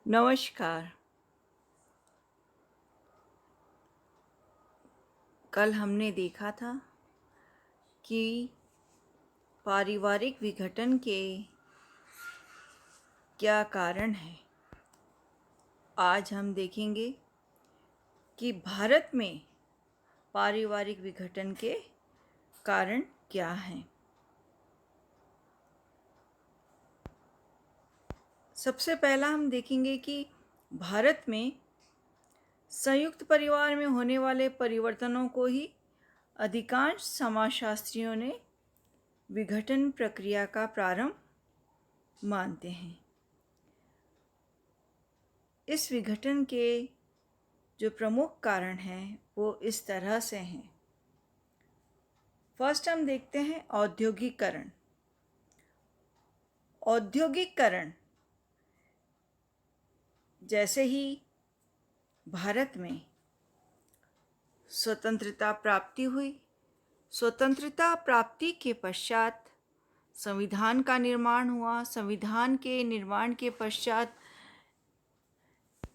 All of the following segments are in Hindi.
नमस्कार। कल हमने देखा था कि पारिवारिक विघटन के क्या कारण हैं। आज हम देखेंगे कि भारत में पारिवारिक विघटन के कारण क्या हैं। सबसे पहला हम देखेंगे कि भारत में संयुक्त परिवार में होने वाले परिवर्तनों को ही अधिकांश समाजशास्त्रियों ने विघटन प्रक्रिया का प्रारंभ मानते हैं। इस विघटन के जो प्रमुख कारण हैं वो इस तरह से हैं। फर्स्ट हम देखते हैं औद्योगिकरण। औद्योगिकरण जैसे ही भारत में स्वतंत्रता प्राप्ति हुई, स्वतंत्रता प्राप्ति के पश्चात संविधान का निर्माण हुआ। संविधान के निर्माण के पश्चात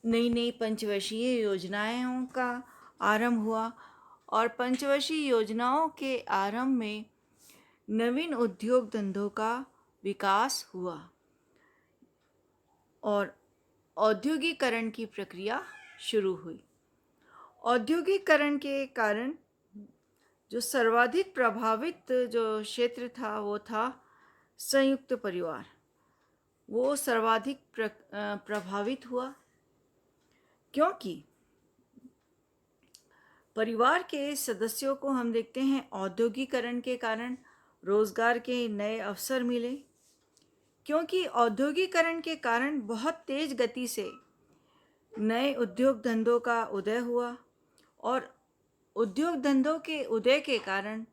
नई नई पंचवर्षीय योजनाओं का आरंभ हुआ और पंचवर्षीय योजनाओं के आरंभ में नवीन उद्योग धंधों का विकास हुआ और औद्योगिकरण की प्रक्रिया शुरू हुई। औद्योगिकरण के कारण जो सर्वाधिक प्रभावित जो क्षेत्र था वो था संयुक्त परिवार। वो सर्वाधिक प्रभावित हुआ क्योंकि परिवार के सदस्यों को हम देखते हैं औद्योगिकरण के कारण रोजगार के नए अवसर मिले, क्योंकि औद्योगिकरण के कारण बहुत तेज गति से नए उद्योग धंधों का उदय हुआ और उद्योग धंधों के उदय के कारण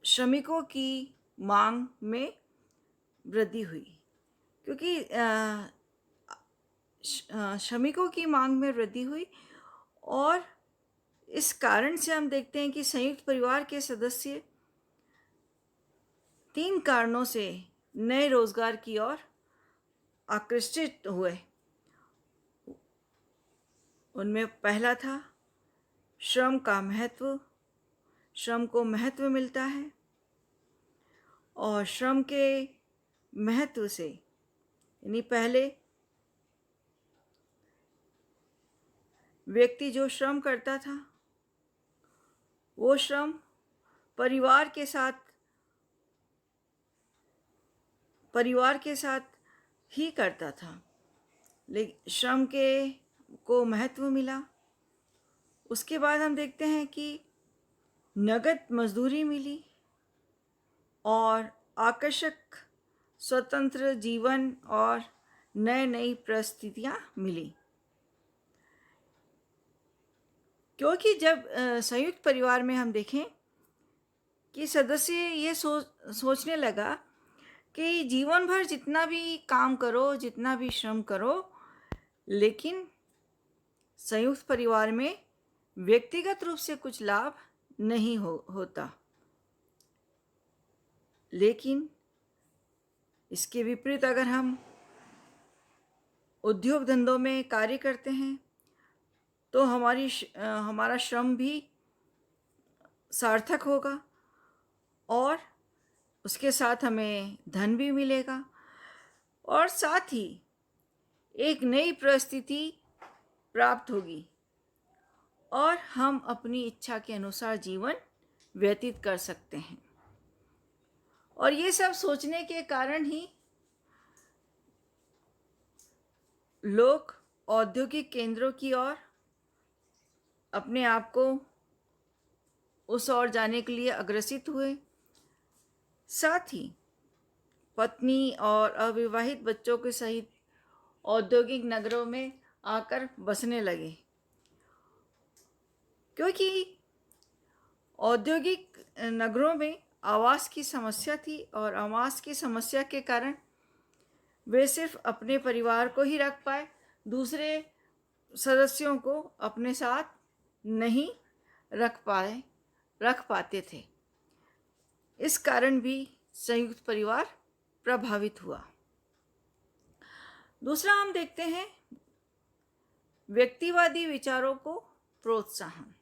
श्रमिकों की मांग में वृद्धि हुई। क्योंकि श्रमिकों की मांग में वृद्धि हुई और इस कारण से हम देखते हैं कि संयुक्त परिवार के सदस्य 3 कारणों से नए रोजगार की ओर आकृष्ट हुए। उनमें पहला था श्रम का महत्व। श्रम को महत्व मिलता है और श्रम के महत्व से यानी पहले व्यक्ति जो श्रम करता था वो श्रम परिवार के साथ ही करता था, लेकिन श्रम के को महत्व मिला। उसके बाद हम देखते हैं कि नगद मजदूरी मिली और आकर्षक स्वतंत्र जीवन और नई नई परिस्थितियाँ मिली। क्योंकि जब संयुक्त परिवार में हम देखें कि सदस्य ये सोचने लगा कि जीवन भर जितना भी काम करो, जितना भी श्रम करो, लेकिन संयुक्त परिवार में व्यक्तिगत रूप से कुछ लाभ नहीं होता। लेकिन इसके विपरीत अगर हम उद्योग धंधों में कार्य करते हैं तो हमारा श्रम भी सार्थक होगा और उसके साथ हमें धन भी मिलेगा और साथ ही एक नई परिस्थिति प्राप्त होगी और हम अपनी इच्छा के अनुसार जीवन व्यतीत कर सकते हैं। और ये सब सोचने के कारण ही लोग औद्योगिक केंद्रों की ओर अपने आप को उस ओर जाने के लिए अग्रसित हुए। साथ ही पत्नी और अविवाहित बच्चों के सहित औद्योगिक नगरों में आकर बसने लगे, क्योंकि औद्योगिक नगरों में आवास की समस्या थी और आवास की समस्या के कारण वे सिर्फ अपने परिवार को ही रख पाए, दूसरे सदस्यों को अपने साथ नहीं रख पाते थे। इस कारण भी संयुक्त परिवार प्रभावित हुआ। दूसरा हम देखते हैं व्यक्तिवादी विचारों को प्रोत्साहन।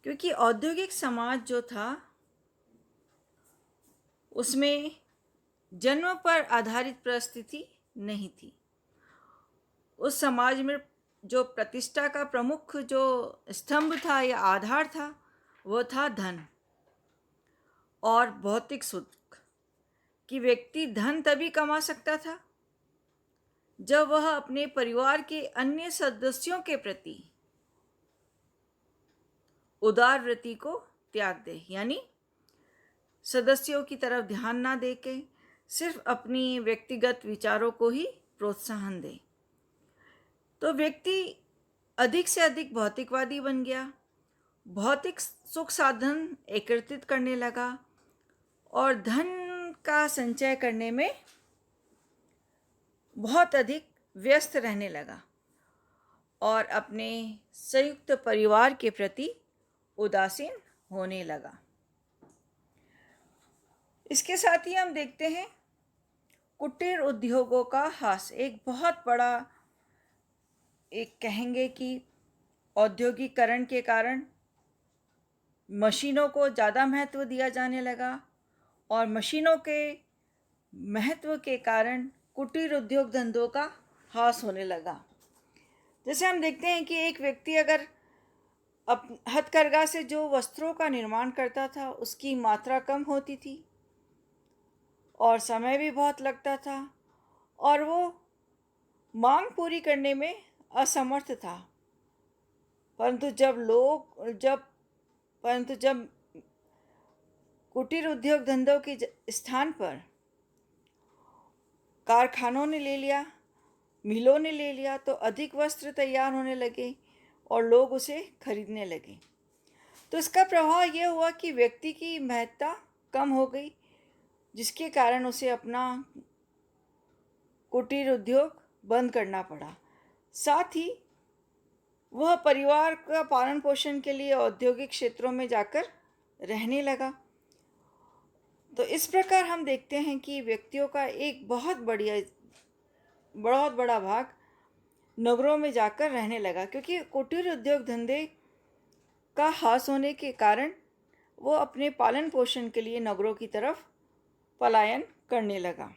क्योंकि औद्योगिक समाज जो था उसमें जन्म पर आधारित परिस्थिति नहीं थी। उस समाज में जो प्रतिष्ठा का प्रमुख जो स्तंभ था या आधार था वो था धन और भौतिक सुख। कि व्यक्ति धन तभी कमा सकता था जब वह अपने परिवार के अन्य सदस्यों के प्रति उदार वृत्ति को त्याग दे, यानी सदस्यों की तरफ ध्यान ना दे के सिर्फ अपनी व्यक्तिगत विचारों को ही प्रोत्साहन दे। तो व्यक्ति अधिक से अधिक भौतिकवादी बन गया, भौतिक सुख साधन एकत्रित करने लगा और धन का संचय करने में बहुत अधिक व्यस्त रहने लगा और अपने संयुक्त परिवार के प्रति उदासीन होने लगा। इसके साथ ही हम देखते हैं कुटीर उद्योगों का ह्रास। एक बहुत बड़ा एक कहेंगे कि औद्योगिकरण के कारण मशीनों को ज़्यादा महत्व दिया जाने लगा और मशीनों के महत्व के कारण कुटीर उद्योग धंधों का ह्रास होने लगा। जैसे हम देखते हैं कि एक व्यक्ति अगर हथकरघा से जो वस्त्रों का निर्माण करता था उसकी मात्रा कम होती थी और समय भी बहुत लगता था और वो मांग पूरी करने में असमर्थ था। परंतु जब कुटीर उद्योग धंधों के स्थान पर कारखानों ने ले लिया, मिलों ने ले लिया, तो अधिक वस्त्र तैयार होने लगे और लोग उसे खरीदने लगे। तो इसका प्रभाव यह हुआ कि व्यक्ति की महत्ता कम हो गई, जिसके कारण उसे अपना कुटीर उद्योग बंद करना पड़ा। साथ ही वह परिवार का पालन पोषण के लिए औद्योगिक क्षेत्रों में जाकर रहने लगा। तो इस प्रकार हम देखते हैं कि व्यक्तियों का एक बहुत बड़ा भाग नगरों में जाकर रहने लगा, क्योंकि कुटीर उद्योग धंधे का ह्रास होने के कारण वो अपने पालन पोषण के लिए नगरों की तरफ पलायन करने लगा।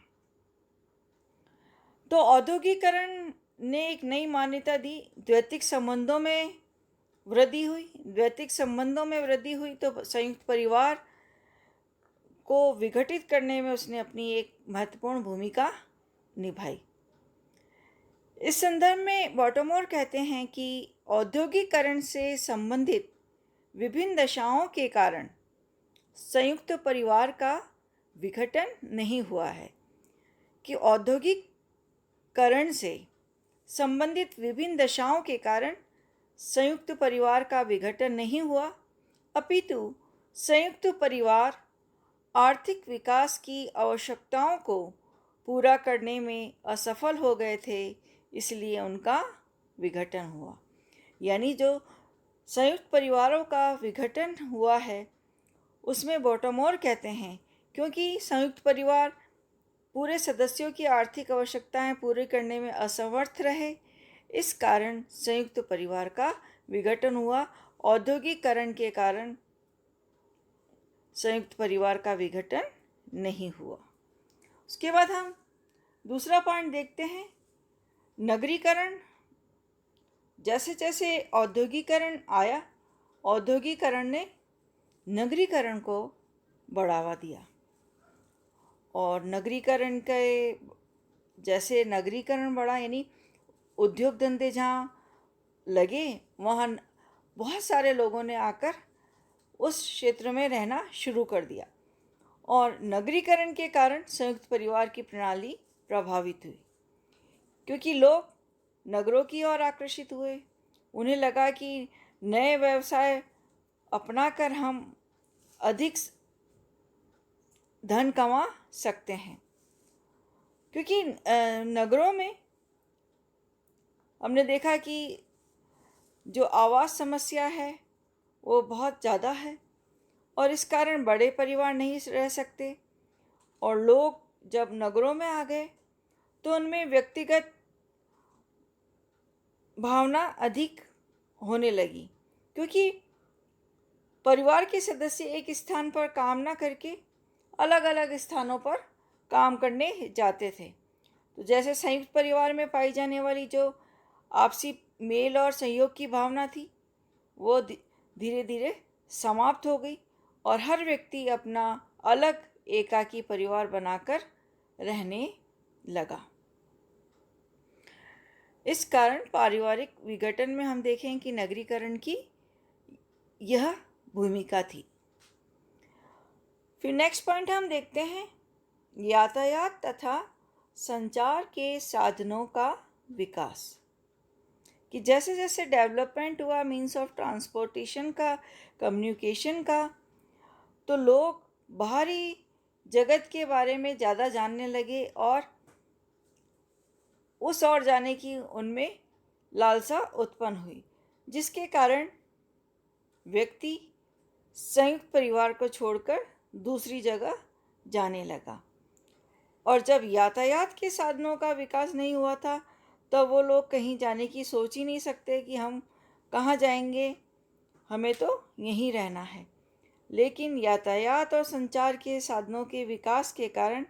तो औद्योगिकरण ने एक नई मान्यता दी, द्वैतिक संबंधों में वृद्धि हुई तो संयुक्त परिवार को विघटित करने में उसने अपनी एक महत्वपूर्ण भूमिका निभाई। इस संदर्भ में बॉटमोर कहते हैं कि औद्योगिकरण से संबंधित विभिन्न दशाओं के कारण संयुक्त परिवार का विघटन नहीं हुआ है। कि औद्योगिकरण से संबंधित विभिन्न दशाओं के कारण संयुक्त परिवार का विघटन नहीं हुआ, अपितु संयुक्त परिवार आर्थिक विकास की आवश्यकताओं को पूरा करने में असफल हो गए थे, इसलिए उनका विघटन हुआ। यानी जो संयुक्त परिवारों का विघटन हुआ है उसमें बॉटमोर कहते हैं क्योंकि संयुक्त परिवार पूरे सदस्यों की आर्थिक आवश्यकताएं पूरी करने में असमर्थ रहे, इस कारण संयुक्त परिवार का विघटन हुआ। औद्योगिकरण के कारण संयुक्त परिवार का विघटन नहीं हुआ। उसके बाद हम दूसरा पॉइंट देखते हैं, नगरीकरण। जैसे जैसे औद्योगिकरण आया, औद्योगिकरण ने नगरीकरण को बढ़ावा दिया और नगरीकरण के जैसे नगरीकरण बढ़ा, यानी उद्योग धंधे जहाँ लगे वहाँ बहुत सारे लोगों ने आकर उस क्षेत्र में रहना शुरू कर दिया और नगरीकरण के कारण संयुक्त परिवार की प्रणाली प्रभावित हुई, क्योंकि लोग नगरों की ओर आकर्षित हुए। उन्हें लगा कि नए व्यवसाय अपनाकर हम अधिक धन कमा सकते हैं, क्योंकि नगरों में हमने देखा कि जो आवास समस्या है वो बहुत ज़्यादा है और इस कारण बड़े परिवार नहीं रह सकते और लोग जब नगरों में आ गए तो उनमें व्यक्तिगत भावना अधिक होने लगी, क्योंकि परिवार के सदस्य एक स्थान पर काम ना करके अलग अलग स्थानों पर काम करने जाते थे। तो जैसे संयुक्त परिवार में पाई जाने वाली जो आपसी मेल और सहयोग की भावना थी, वो धीरे धीरे समाप्त हो गई और हर व्यक्ति अपना अलग एकाकी परिवार बनाकर रहने लगा। इस कारण पारिवारिक विघटन में हम देखें कि नगरीकरण की यह भूमिका थी। फिर नेक्स्ट पॉइंट हम देखते हैं यातायात तथा संचार के साधनों का विकास, कि जैसे जैसे डेवलपमेंट हुआ मीन्स ऑफ ट्रांसपोर्टेशन का, कम्युनिकेशन का, तो लोग बाहरी जगत के बारे में ज़्यादा जानने लगे और उस ओर जाने की उनमें लालसा उत्पन्न हुई, जिसके कारण व्यक्ति संयुक्त परिवार को छोड़कर दूसरी जगह जाने लगा। और जब यातायात के साधनों का विकास नहीं हुआ था, तब वो लोग कहीं जाने की सोच ही नहीं सकते कि हम कहाँ जाएंगे, हमें तो यहीं रहना है। लेकिन यातायात और संचार के साधनों के विकास के कारण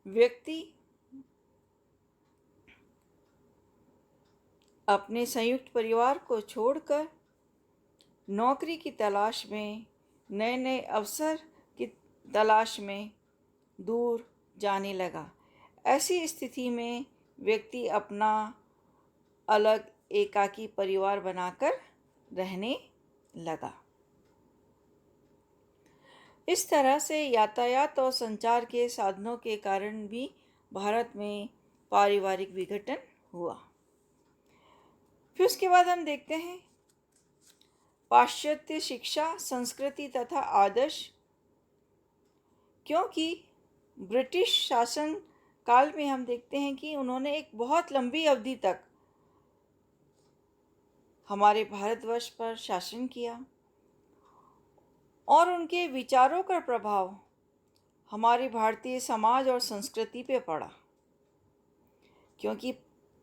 व्यक्ति अपने संयुक्त परिवार को छोड़कर नौकरी की तलाश में, नए नए अवसर की तलाश में दूर जाने लगा। ऐसी स्थिति में व्यक्ति अपना अलग एकाकी परिवार बनाकर रहने लगा। इस तरह से यातायात और संचार के साधनों के कारण भी भारत में पारिवारिक विघटन हुआ। फिर उसके बाद हम देखते हैं पाश्चात्य शिक्षा, संस्कृति तथा आदर्श, क्योंकि ब्रिटिश शासन काल में हम देखते हैं कि उन्होंने एक बहुत लंबी अवधि तक हमारे भारतवर्ष पर शासन किया और उनके विचारों का प्रभाव हमारे भारतीय समाज और संस्कृति पे पड़ा, क्योंकि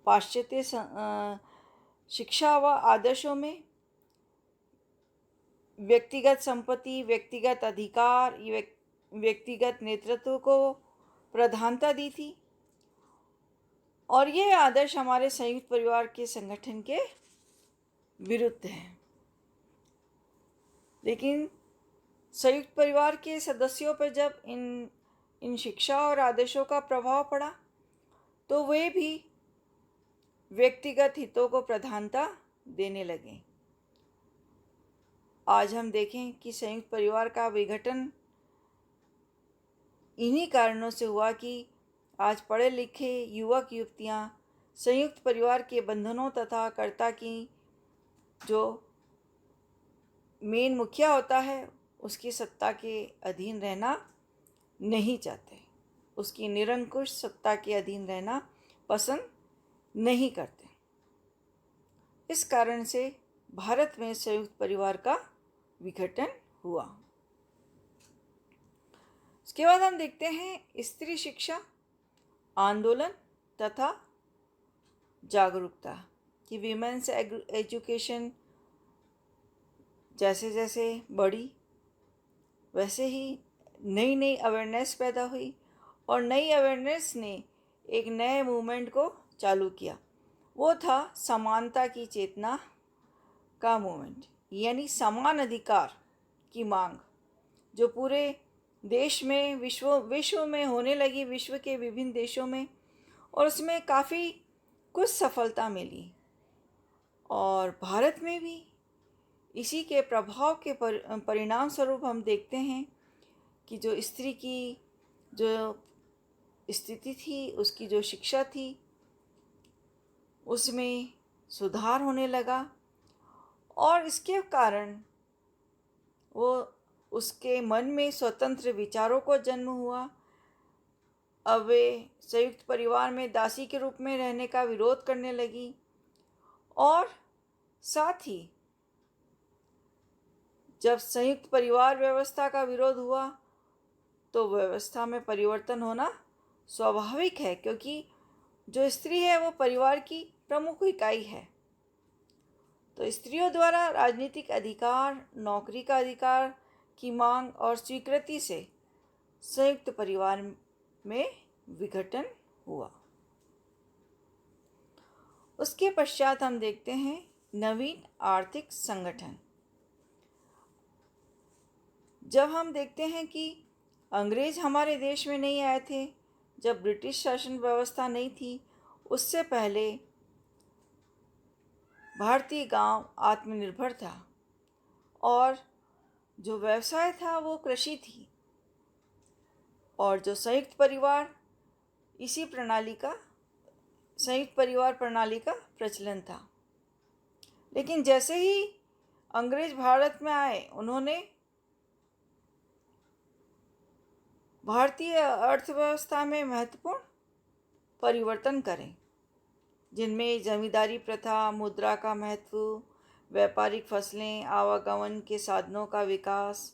पाश्चात्य शिक्षा व आदर्शों में व्यक्तिगत संपत्ति, व्यक्तिगत अधिकार, व्यक्तिगत नेतृत्व को प्रधानता दी थी और ये आदर्श हमारे संयुक्त परिवार के संगठन के विरुद्ध है। लेकिन संयुक्त परिवार के सदस्यों पर जब इन शिक्षा और आदर्शों का प्रभाव पड़ा, तो वे भी व्यक्तिगत हितों को प्रधानता देने लगे। आज हम देखें कि संयुक्त परिवार का विघटन इन्हीं कारणों से हुआ कि आज पढ़े लिखे युवक युवतियां संयुक्त परिवार के बंधनों तथा कर्ता की जो मेन मुखिया होता है उसकी सत्ता के अधीन रहना नहीं चाहते, उसकी निरंकुश सत्ता के अधीन रहना पसंद नहीं करते। इस कारण से भारत में संयुक्त परिवार का विघटन हुआ। इसके बाद हम देखते हैं स्त्री शिक्षा आंदोलन तथा जागरूकता, कि विमेंस एजुकेशन जैसे जैसे बढ़ी वैसे ही नई नई अवेयरनेस पैदा हुई और नई अवेयरनेस ने एक नए मूवमेंट को चालू किया। वो था समानता की चेतना का मूवमेंट, यानी समान अधिकार की मांग, जो पूरे देश में विश्व में होने लगी, विश्व के विभिन्न देशों में, और उसमें काफ़ी कुछ सफलता मिली। और भारत में भी इसी के प्रभाव के परिणाम स्वरूप हम देखते हैं कि जो स्त्री की जो स्थिति थी, उसकी जो शिक्षा थी, उसमें सुधार होने लगा और इसके कारण वो उसके मन में स्वतंत्र विचारों को जन्म हुआ। अब वे संयुक्त परिवार में दासी के रूप में रहने का विरोध करने लगी और साथ ही जब संयुक्त परिवार व्यवस्था का विरोध हुआ तो व्यवस्था में परिवर्तन होना स्वाभाविक है, क्योंकि जो स्त्री है वो परिवार की प्रमुख इकाई है। तो स्त्रियों द्वारा राजनीतिक अधिकार, नौकरी का अधिकार की मांग और स्वीकृति से संयुक्त परिवार में विघटन हुआ। उसके पश्चात हम देखते हैं नवीन आर्थिक संगठन। जब हम देखते हैं कि अंग्रेज हमारे देश में नहीं आए थे, जब ब्रिटिश शासन व्यवस्था नहीं थी, उससे पहले भारतीय गांव आत्मनिर्भर था और जो व्यवसाय था वो कृषि थी, और जो संयुक्त परिवार प्रणाली का प्रचलन था। लेकिन जैसे ही अंग्रेज भारत में आए, उन्होंने भारतीय अर्थव्यवस्था में महत्वपूर्ण परिवर्तन करे, जिनमें जमींदारी प्रथा, मुद्रा का महत्व, व्यापारिक फसलें, आवागमन के साधनों का विकास।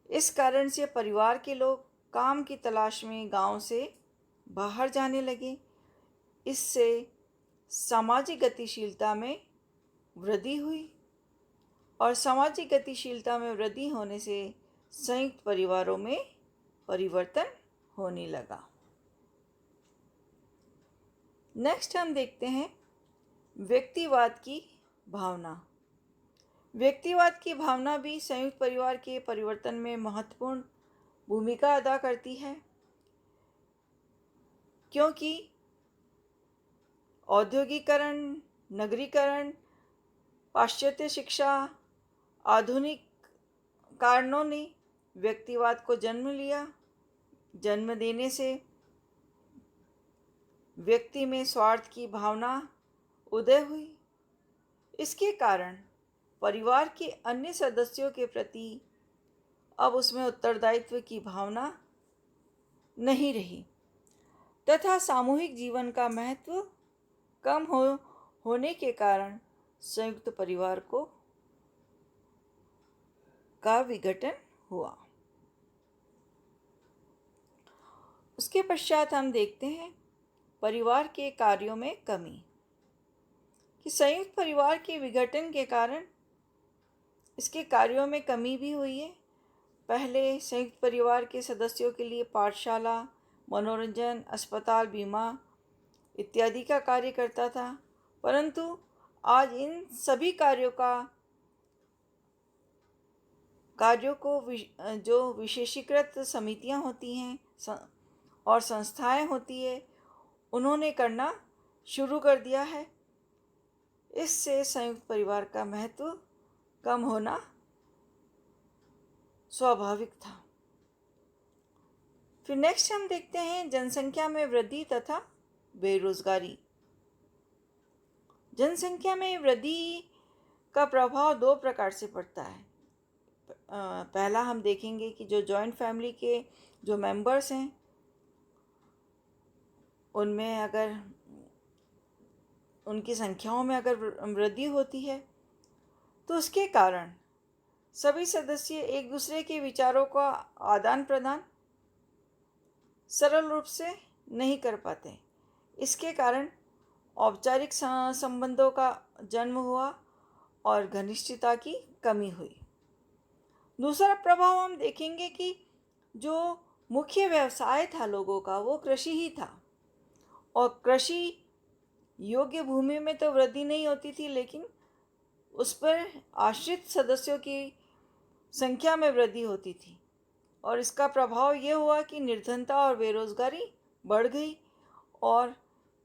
इस कारण से परिवार के लोग काम की तलाश में गांव से बाहर जाने लगे। इससे सामाजिक गतिशीलता में वृद्धि हुई, और सामाजिक गतिशीलता में वृद्धि होने से संयुक्त परिवारों में परिवर्तन होने लगा। नेक्स्ट हम देखते हैं व्यक्तिवाद की भावना। व्यक्तिवाद की भावना भी संयुक्त परिवार के परिवर्तन में महत्वपूर्ण भूमिका अदा करती है, क्योंकि औद्योगिकरण, नगरीकरण, पाश्चात्य शिक्षा, आधुनिक कारणों ने व्यक्तिवाद को जन्म लिया। जन्म देने से व्यक्ति में स्वार्थ की भावना उदय हुई। इसके कारण परिवार के अन्य सदस्यों के प्रति अब उसमें उत्तरदायित्व की भावना नहीं रही, तथा सामूहिक जीवन का महत्व कम होने के कारण संयुक्त परिवार का विघटन हुआ। उसके पश्चात हम देखते हैं परिवार के कार्यों में कमी, कि संयुक्त परिवार के विघटन के कारण इसके कार्यों में कमी भी हुई है। पहले संयुक्त परिवार के सदस्यों के लिए पाठशाला, मनोरंजन, अस्पताल, बीमा इत्यादि का कार्य करता था, परंतु आज इन सभी कार्यों को जो विशेषीकृत समितियां होती हैं और संस्थाएं होती है, उन्होंने करना शुरू कर दिया है। इससे संयुक्त परिवार का महत्व कम होना स्वाभाविक था। फिर नेक्स्ट हम देखते हैं जनसंख्या में वृद्धि तथा बेरोजगारी। जनसंख्या में वृद्धि का प्रभाव दो प्रकार से पड़ता है। पहला हम देखेंगे कि जो जॉइंट फैमिली के जो मेंबर्स हैं, उनमें अगर उनकी संख्याओं में अगर वृद्धि होती है, तो उसके कारण सभी सदस्य एक दूसरे के विचारों का आदान प्रदान सरल रूप से नहीं कर पाते। इसके कारण औपचारिक संबंधों का जन्म हुआ और घनिष्ठता की कमी हुई। दूसरा प्रभाव हम देखेंगे कि जो मुख्य व्यवसाय था लोगों का, वो कृषि ही था, और कृषि योग्य भूमि में तो वृद्धि नहीं होती थी, लेकिन उस पर आश्रित सदस्यों की संख्या में वृद्धि होती थी। और इसका प्रभाव ये हुआ कि निर्धनता और बेरोजगारी बढ़ गई, और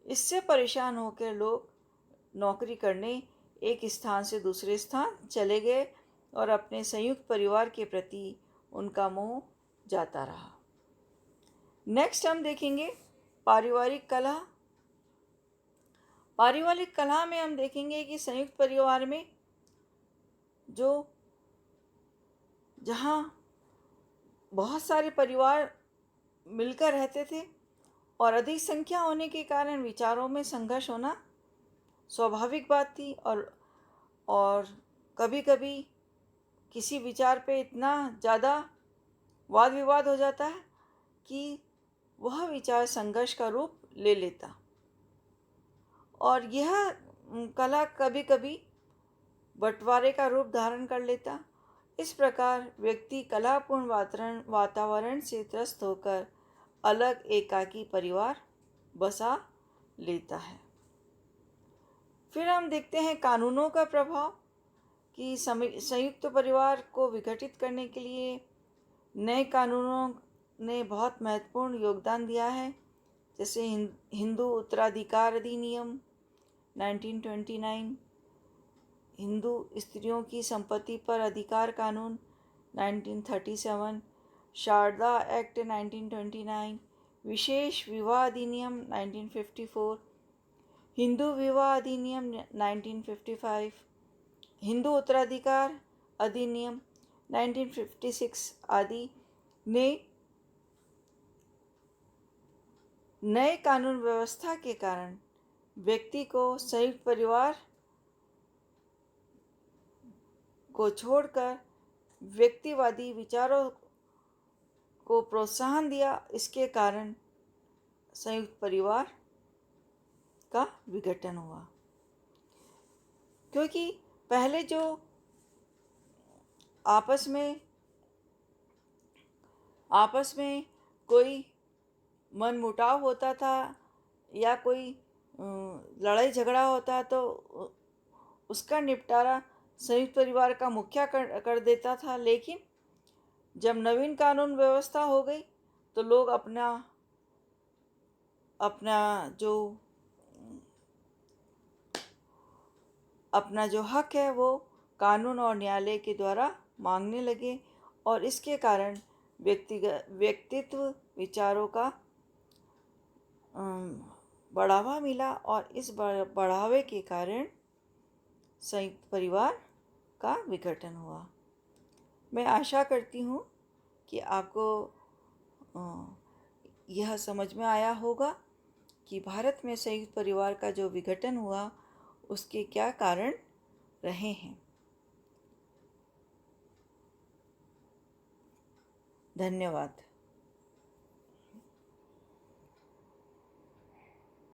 इससे परेशान होकर लोग नौकरी करने एक स्थान से दूसरे स्थान चले गए, और अपने संयुक्त परिवार के प्रति उनका मोह जाता रहा। नेक्स्ट हम देखेंगे पारिवारिक कलह। पारिवारिक कलह में हम देखेंगे कि संयुक्त परिवार में जहाँ बहुत सारे परिवार मिलकर रहते थे, और अधिक संख्या होने के कारण विचारों में संघर्ष होना स्वाभाविक बात थी। और कभी कभी किसी विचार पे इतना ज़्यादा वाद विवाद हो जाता है कि वह विचार संघर्ष का रूप ले लेता और यह कला कभी कभी बंटवारे का रूप धारण कर लेता। इस प्रकार व्यक्ति कलापूर्ण वातावरण से त्रस्त होकर अलग एकाकी परिवार बसा लेता है। फिर हम देखते हैं कानूनों का प्रभाव कि संयुक्त परिवार को विघटित करने के लिए नए कानूनों ने बहुत महत्वपूर्ण योगदान दिया है। जैसे हिंदू उत्तराधिकार अधिनियम 1929, हिंदू स्त्रियों की संपत्ति पर अधिकार कानून 1937, शारदा एक्ट 1929, विशेष विवाह अधिनियम 1954, हिंदू विवाह अधिनियम 1955, हिंदू उत्तराधिकार अधिनियम 1956 आदि ने नए कानून व्यवस्था के कारण व्यक्ति को संयुक्त परिवार को छोड़कर व्यक्तिवादी विचारों को प्रोत्साहन दिया। इसके कारण संयुक्त परिवार का विघटन हुआ, क्योंकि पहले जो आपस में कोई मनमुटाव होता था या कोई लड़ाई झगड़ा होता तो उसका निपटारा संयुक्त परिवार का मुखिया कर देता था। लेकिन जब नवीन कानून व्यवस्था हो गई तो लोग अपना जो हक है वो कानून और न्यायालय के द्वारा मांगने लगे और इसके कारण व्यक्तित्व विचारों का बढ़ावा मिला और इस बढ़ावे के कारण संयुक्त परिवार का विघटन हुआ। मैं आशा करती हूँ कि आपको यह समझ में आया होगा कि भारत में संयुक्त परिवार का जो विघटन हुआ उसके क्या कारण रहे हैं। धन्यवाद।